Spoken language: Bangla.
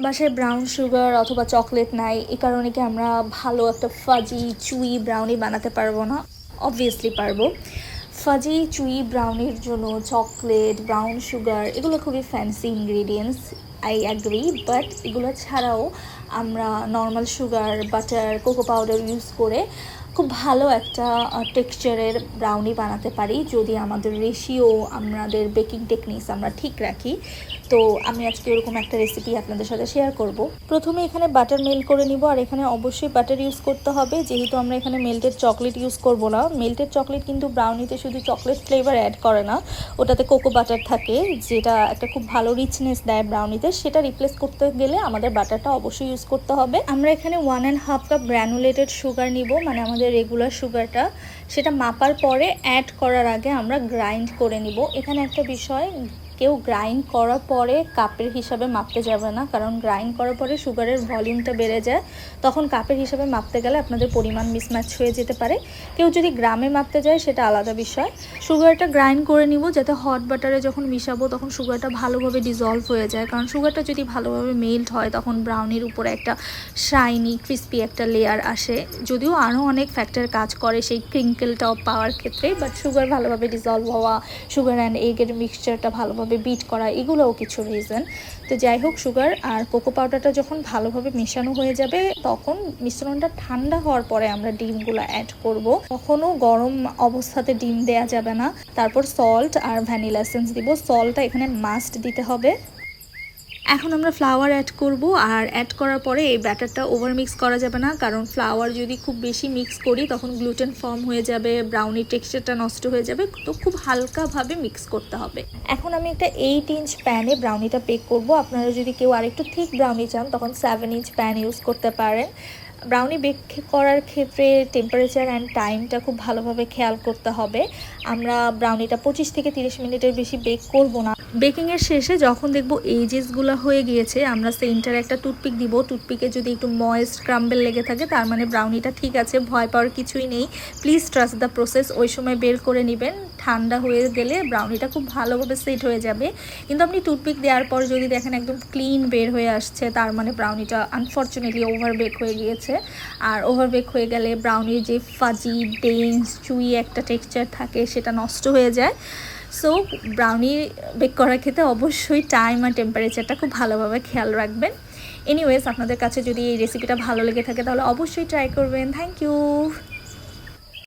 বাসায় ব্রাউন সুগার অথবা চকলেট নাই, এই কারণে কি আমরা ভালো একটা ফাজি চুই ব্রাউনি বানাতে পারবো না? অবভিয়াসলি পারবো। ফাজি চুই ব্রাউনির জন্য চকলেট, ব্রাউন সুগার এগুলো খুবই fancy ingredients, I agree. But এগুলো ছাড়াও আমরা normal sugar, butter, cocoa powder use করে খুব ভালো একটা টেক্সচারের ব্রাউনি বানাতে পারি যদি আমাদের রেশিও, আমাদের বেকিং টেকনিক্স আমরা ঠিক রাখি। তো আমি আজকে এরকম একটা রেসিপি আপনাদের সাথে শেয়ার করব। প্রথমে এখানে বাটার মেল্ট করে নিব, আর এখানে অবশ্যই বাটার ইউজ করতে হবে, যেহেতু আমরা এখানে মেল্টেড চকলেট ইউজ করব না। মেল্টেড চকলেট কিন্তু ব্রাউনিতে শুধু চকলেট ফ্লেভার অ্যাড করে না, ওটাতে কোকো বাটার থাকে, যেটা একটা খুব ভালো রিচনেস দেয় ব্রাউনিতে। সেটা রিপ্লেস করতে গেলে আমাদের বাটারটা অবশ্যই ইউজ করতে হবে। আমরা এখানে 1.5 কাপ গ্র্যানুলেটেড সুগার নিব, মানে আমাদের রেগুলার সুগারটা, সেটা মাপার পরে অ্যাড করার আগে আমরা গ্রাইন্ড করে নিব। এখানে একটা বিষয়, কেউ গ্রাইন্ড করার পরে কাপের হিসাবে মাপতে যাবে না, কারণ গ্রাইন্ড করার পরে সুগারের ভলিউমটা বেড়ে যায়, তখন কাপের হিসাবে মাপতে গেলে আপনাদের পরিমাণ মিসম্যাচ হয়ে যেতে পারে। কেউ যদি গ্রামে মাপতে যায় সেটা আলাদা বিষয়। সুগারটা গ্রাইন্ড করে নিব যাতে হট বাটারে যখন মিশাবো তখন সুগারটা ভালোভাবে ডিজলভ হয়ে যায়, কারণ সুগারটা যদি ভালোভাবে মেল্ট হয় তখন ব্রাউনির উপরে একটা শাইনি ক্রিস্পি একটা লেয়ার আসে। যদিও আরও অনেক ফ্যাক্টর কাজ করে সেই ক্রিঙ্কেলটা পাওয়ার ক্ষেত্রে, বাট সুগার ভালোভাবে ডিজলভ হওয়া, সুগার অ্যান্ড এগের মিক্সচারটা ভালোভাবে বিট করা, এগুলোও কিছু রিজন। তো যাই হোক, সুগার আর কোকো পাউডারটা যখন ভালোভাবে মেশানো হয়ে যাবে তখন মিশ্রণটা ঠান্ডা হওয়ার পরে আমরা ডিমগুলো অ্যাড করব। কখনো গরম অবস্থাতে ডিম দেয়া যাবে না। তারপর সল্ট আর ভ্যানিলা এসেন্স দিব। সল্টটা এখানে মাস্ট দিতে হবে। এখন আমরা ফ্লাওয়ার অ্যাড করব, আর অ্যাড করার পরে এই ব্যাটারটা ওভার মিক্স করা যাবে না, কারণ ফ্লাওয়ার যদি খুব বেশি মিক্স করি তখন গ্লুটেন ফর্ম হয়ে যাবে, ব্রাউনির টেক্সচারটা নষ্ট হয়ে যাবে। তো খুব হালকাভাবে মিক্স করতে হবে। এখন আমি একটা 8 ইঞ্চ প্যানে ব্রাউনিটা বেক করব। আপনারা যদি কেউ আরেকটু থিক ব্রাউনি চান তখন 7 ইঞ্চ প্যান ইউজ করতে পারেন। ব্রাউনি বেক করার ক্ষেত্রে টেম্পারেচার অ্যান্ড টাইমটা খুব ভালোভাবে খেয়াল করতে হবে। আমরা ব্রাউনিটা 25 থেকে 30 মিনিটের বেশি বেক করব না। বেকিংয়ের শেষে যখন দেখব এজেসগুলো হয়ে গিয়েছে, আমরা সেন্টারে একটা টুথপিক দিব। টুথপিকে যদি একটু ময়েস্ট ক্রাম্বেল লেগে থাকে তার মানে ব্রাউনিটা ঠিক আছে, ভয় পাওয়ার কিছুই নেই। Please trust the process. ওই সময় বের করে নেবেন, ঠান্ডা হয়ে গেলে ব্রাউনিটা খুব ভালোভাবে সেট হয়ে যাবে। কিন্তু আপনি টুথপিক দেওয়ার পর যদি দেখেন একদম ক্লিন বের হয়ে আসছে, তার মানে ব্রাউনিটা আনফর্চুনেটলি ওভার বেক হয়ে গিয়েছে। আর ওভার বেক হয়ে গেলে ব্রাউনির যে ফাজি ডেন্স চুই একটা টেক্সচার থাকে সেটা নষ্ট হয়ে যায়। সো ব্রাউনি বেক করার ক্ষেত্রে অবশ্যই টাইম আর টেম্পারেচারটা খুব ভালোভাবে খেয়াল রাখবেন। এনিওয়েজ, আপনাদের কাছে যদি এই রেসিপিটা ভালো লেগে থাকে তাহলে অবশ্যই ট্রাই করবেন। Thank you.